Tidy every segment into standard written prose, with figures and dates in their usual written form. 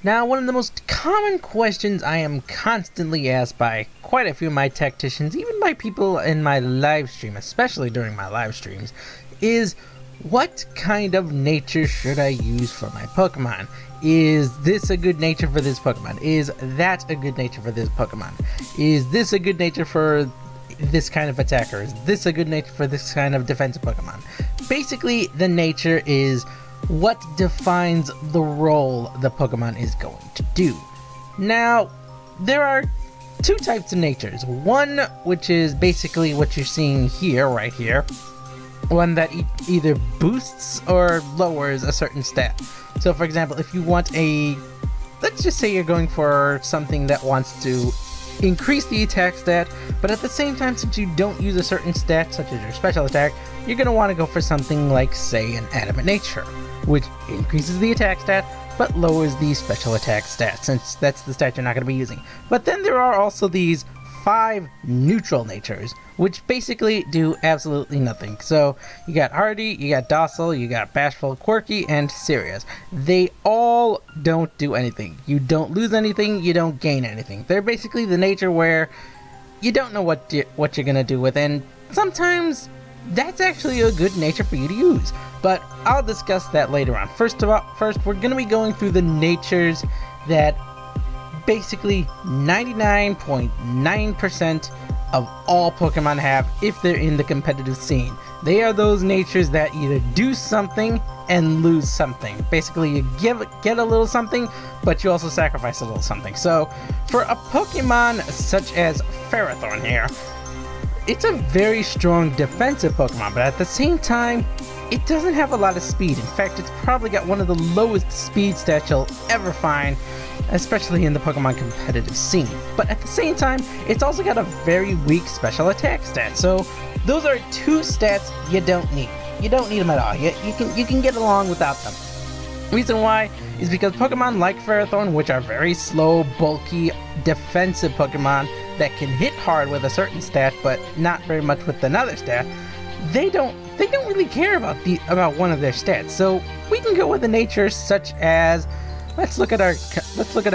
Now, one of the most common questions I am constantly asked by quite a few of my tacticians, even by people in my live stream, especially during my live streams, is what kind of nature should I use for my Pokemon? Is this a good nature for this Pokemon? Is that a good nature for this Pokemon? Is this a good nature for this kind of attacker? Is this a good nature for this kind of defensive Pokemon? Basically, the nature is what defines the role the Pokemon is going to do. Now, there are two types of natures. One, which is basically what you're seeing here, right here. One that either boosts or lowers a certain stat. So for example, if you want let's just say you're going for something that wants to increase the attack stat, but at the same time, since you don't use a certain stat, such as your special attack, you're going to want to go for something like, say, an Adamant Nature, which increases the attack stat, but lowers the special attack stat, since that's the stat you're not going to be using. But then there are also these 5 neutral natures, which basically do absolutely nothing. So you got Hardy, you got Docile, you got Bashful, Quirky, and Serious. They all don't do anything. You don't lose anything, you don't gain anything. They're basically the nature where you don't know what you're gonna do with, and sometimes that's actually a good nature for you to use. But I'll discuss that later on. First, we're gonna be going through the natures that basically 99.9% of all Pokemon have if they're in the competitive scene. They are those natures that either do something and lose something. Basically, you get a little something, but you also sacrifice a little something. So, for a Pokemon such as Ferrothorn here, it's a very strong defensive Pokemon, but at the same time, it doesn't have a lot of speed. In fact, it's probably got one of the lowest speed stats you'll ever find, especially in the Pokemon competitive scene. But at the same time, it's also got a very weak special attack stat. So those are 2 stats you don't need. You don't need them at all. You can get along without them. Reason why is because Pokemon like Ferrothorn, which are very slow, bulky, defensive Pokemon that can hit hard with a certain stat, but not very much with another stat, they don't really care about one of their stats. So we can go with a nature such as, let's look at our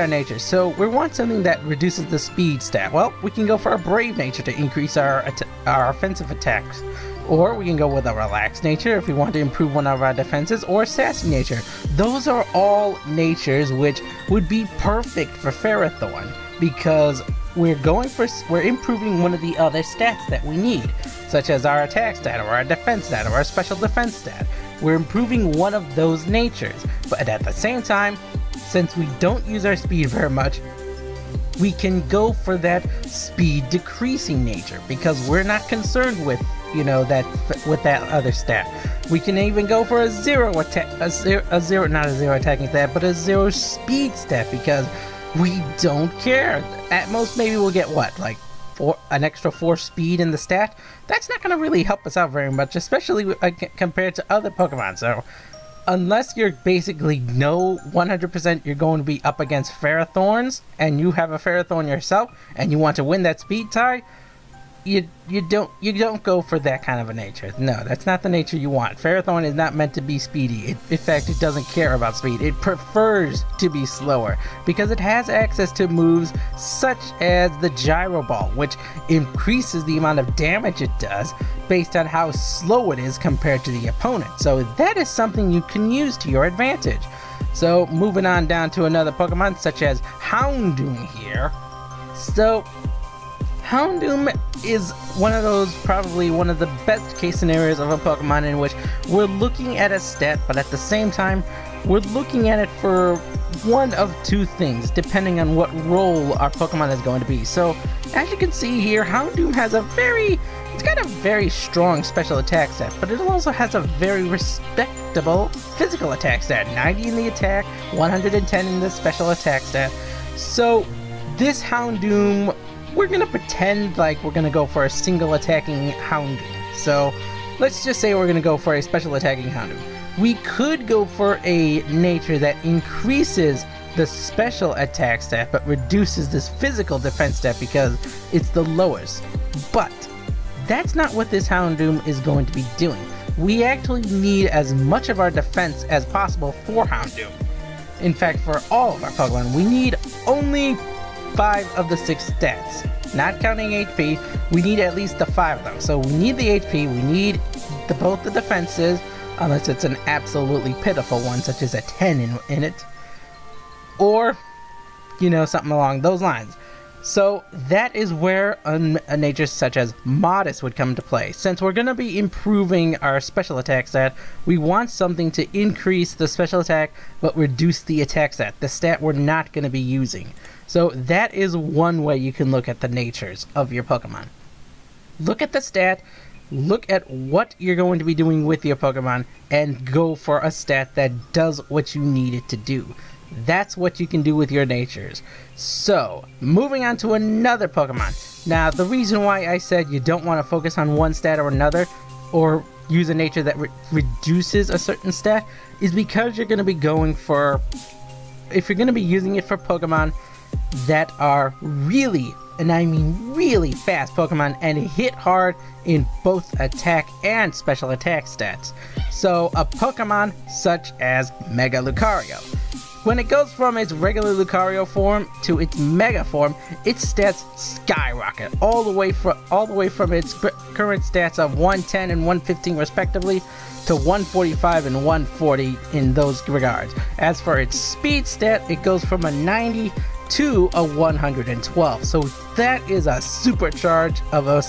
nature. So we want something that reduces the speed stat. Well, we can go for a Brave nature to increase our offensive attacks, or we can go with a Relaxed nature if we want to improve one of our defenses, or Sassy nature. Those are all natures which would be perfect for Ferrothorn because we're improving one of the other stats that we need, such as our attack stat, or our defense stat, or our special defense stat. We're improving one of those natures, but at the same time, since we don't use our speed very much, we can go for that speed decreasing nature because we're not concerned with that other stat. We can even go for a zero attacking stat, but a 0 speed stat because we don't care. At most, maybe we'll get an extra 4 speed in the stat. That's not going to really help us out very much, especially compared to other Pokemon. So unless you're basically 100% you're going to be up against Ferrothorns, and you have a Ferrothorn yourself, and you want to win that speed tie, you don't go for that kind of a nature. No, that's not the nature you want. Ferrothorn is not meant to be speedy. In fact, it doesn't care about speed. It prefers to be slower because it has access to moves such as the Gyro Ball, which increases the amount of damage it does based on how slow it is compared to the opponent. So that is something you can use to your advantage. So moving on down to another Pokemon such as Houndoom here. So Houndoom is probably one of the best case scenarios of a Pokemon in which we're looking at a stat, but at the same time, we're looking at it for one of 2 things, depending on what role our Pokemon is going to be. So, as you can see here, Houndoom has it's got a very strong special attack stat, but it also has a very respectable physical attack stat, 90 in the attack, 110 in the special attack stat. So, this Houndoom, we're going to pretend like we're going to go for a single attacking Houndoom. So let's just say we're going to go for a special attacking Houndoom. We could go for a nature that increases the special attack stat but reduces this physical defense stat because it's the lowest. But that's not what this Houndoom is going to be doing. We actually need as much of our defense as possible for Houndoom. in fact for all of our Pokemon, we need only 5 of the 6 stats. Not counting HP, we need at least the 5 of them. So we need the HP, we need both the defenses, unless it's an absolutely pitiful one, such as a 10 in it. Or, you know, something along those lines. So that is where a nature such as Modest would come into play. Since we're going to be improving our special attack stat, we want something to increase the special attack but reduce the attack stat, the stat we're not going to be using. So that is one way you can look at the natures of your Pokemon. Look at the stat, look at what you're going to be doing with your Pokemon, and go for a stat that does what you need it to do. That's what you can do with your natures. So, moving on to another Pokemon. Now, the reason why I said you don't want to focus on one stat or another, or use a nature that reduces a certain stat, is because you're going to be going for... If you're going to be using it for Pokemon that are really, and I mean really fast Pokemon, and hit hard in both attack and special attack stats. So, a Pokemon such as Mega Lucario. When it goes from its regular Lucario form to its Mega form, its stats skyrocket all the way from its current stats of 110 and 115 respectively to 145 and 140 in those regards. As for its speed stat, it goes from a 90 to a 112. So that is a supercharge of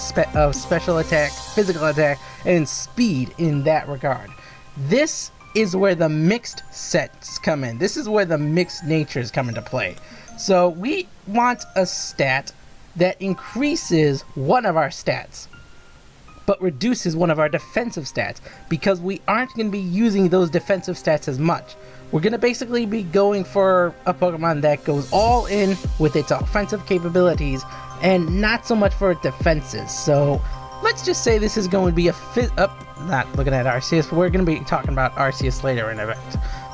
special attack, physical attack, and speed in that regard. This is where the mixed sets come in. This is where the mixed natures come into play. So we want a stat that increases one of our stats, but reduces one of our defensive stats, because we aren't going to be using those defensive stats as much. We're going to basically be going for a Pokemon that goes all in with its offensive capabilities and not so much for its defenses. So let's just say this is going to be not looking at Arceus, we're going to be talking about Arceus later in event.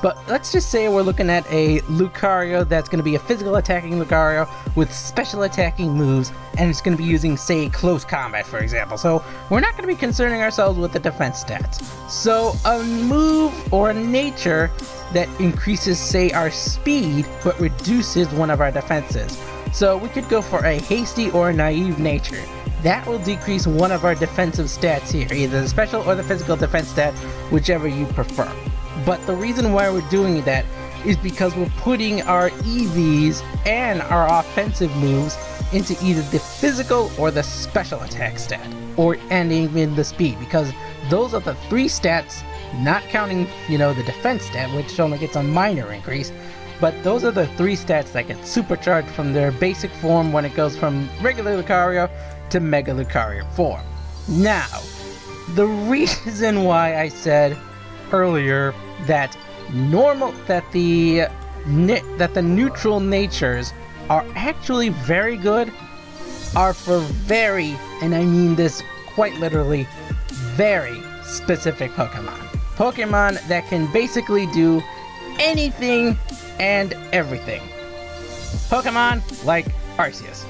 But let's just say we're looking at a Lucario that's going to be a physical attacking Lucario with special attacking moves, and it's going to be using, say, close combat, for example. So we're not going to be concerning ourselves with the defense stats. So a move or a nature that increases, say, our speed, but reduces one of our defenses. So we could go for a hasty or a naive nature. That will decrease one of our defensive stats here, either the special or the physical defense stat, whichever you prefer. But the reason why we're doing that is because we're putting our EVs and our offensive moves into either the physical or the special attack stat, and even the speed, because those are the 3 stats, not counting, the defense stat, which only gets a minor increase. But those are the 3 stats that get supercharged from their basic form when it goes from regular Lucario to Mega Lucario form. Now, the reason why I said earlier that the neutral natures are actually very good are for very, and I mean this quite literally, very specific Pokemon. Pokemon that can basically do anything and everything. Pokemon like Arceus.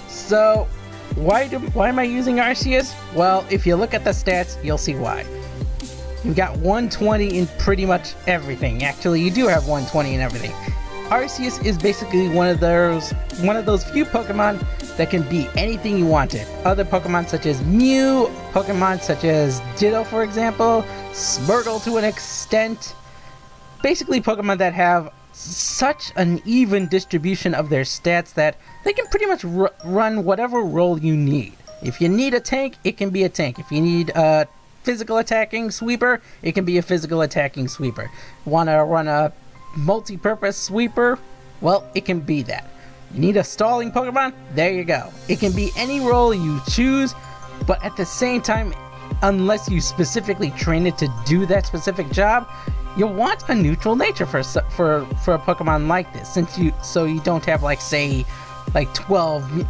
So why am I using Arceus? Well, if you look at the stats, you'll see why. You've got 120 in pretty much everything. Actually, you do have 120 in everything. Arceus is basically one of those few Pokemon that can be anything you wanted. Other Pokemon such as Mew, Pokemon such as Ditto, for example, Smirtle to an extent. Basically Pokemon that have such an even distribution of their stats that they can pretty much run whatever role you need. If you need a tank, it can be a tank. If you need a physical attacking sweeper, it can be a physical attacking sweeper. Want to run a multi-purpose sweeper? Well, it can be that. You need a stalling Pokemon? There you go. It can be any role you choose, but at the same time, unless you specifically train it to do that specific job, you'll want a neutral nature for a Pokemon like this, so you don't have like 12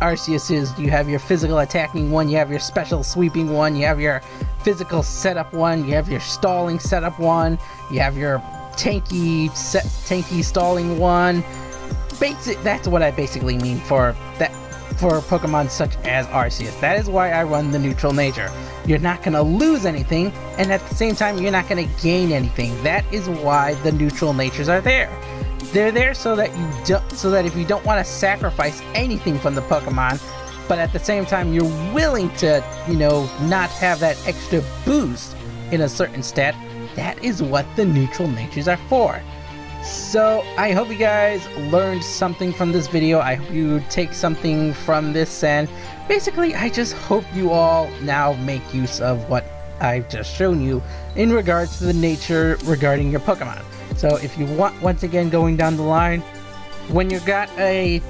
Arceuses. You have your physical attacking one, you have your special sweeping one, you have your physical setup one, you have your stalling setup one, you have your tanky stalling one. That's what I basically mean for Pokemon such as Arceus. That is why I run the neutral nature. You're not going to lose anything, and at the same time, you're not going to gain anything. That is why the neutral natures are there. They're there so that if you don't want to sacrifice anything from the Pokemon, but at the same time you're willing to, not have that extra boost in a certain stat, that is what the neutral natures are for. So I hope you guys learned something from this video. I hope you take something from this, and basically I just hope you all now make use of what I've just shown you in regards to the nature regarding your Pokemon. So if you want, once again, going down the line, when you got a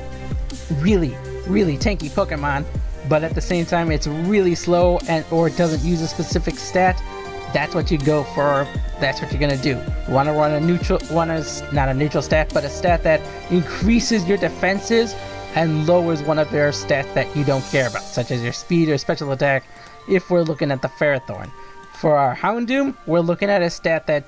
really tanky Pokemon, but at the same time it's really slow or it doesn't use a specific stat, that's what you go for. That's what you're gonna do. You want to run not a neutral stat, but a stat that increases your defenses and lowers one of their stats that you don't care about, such as your speed or special attack, if we're looking at the Ferrothorn. For our Houndoom, we're looking at a stat that,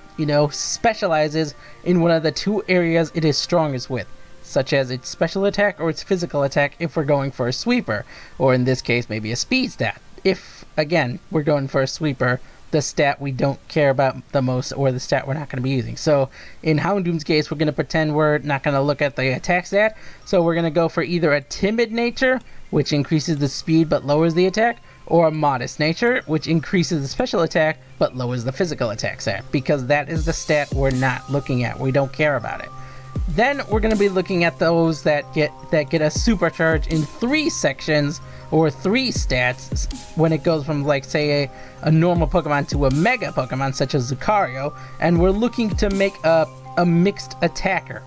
specializes in one of the two areas it is strongest with, such as its special attack or its physical attack if we're going for a sweeper, or in this case maybe a speed stat. If, again, we're going for a sweeper, the stat we don't care about the most, or the stat we're not going to be using. So in Houndoom's case, we're going to pretend we're not going to look at the attack stat, so we're going to go for either a timid nature, which increases the speed but lowers the attack, or a modest nature, which increases the special attack but lowers the physical attack stat, because that is the stat we're not looking at. We don't care about it. Then we're going to be looking at those that get a supercharge in 3 sections or 3 stats when it goes from, like, say a normal Pokemon to a Mega Pokemon such as Lucario, and we're looking to make a mixed attacker,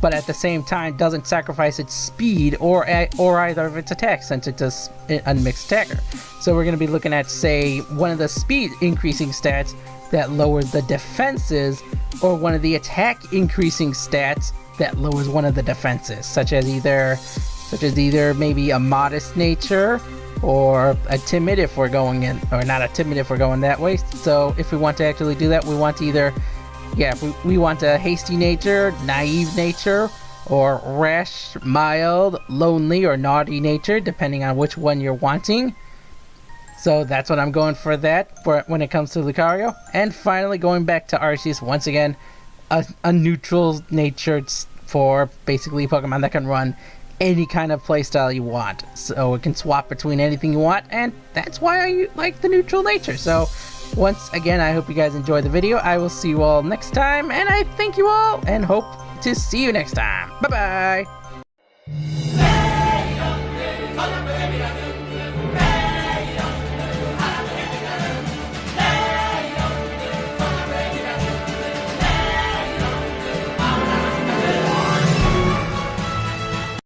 but at the same time doesn't sacrifice its speed or either of its attacks, since it's a mixed attacker. So we're going to be looking at, say, one of the speed increasing stats that lowers the defenses, or one of the attack increasing stats that lowers one of the defenses, such as either maybe a modest nature or a timid if we're going in, or not a timid if we're going that way. So if we want to actually do that, we want to either, if we want a hasty nature, naive nature, or rash, mild, lonely, or naughty nature, depending on which one you're wanting. So that's what I'm going for when it comes to Lucario. And finally, going back to Arceus, once again, a neutral nature for basically Pokemon that can run any kind of playstyle you want. So it can swap between anything you want, and that's why I like the neutral nature. So once again, I hope you guys enjoyed the video. I will see you all next time, and I thank you all and hope to see you next time. Bye-bye!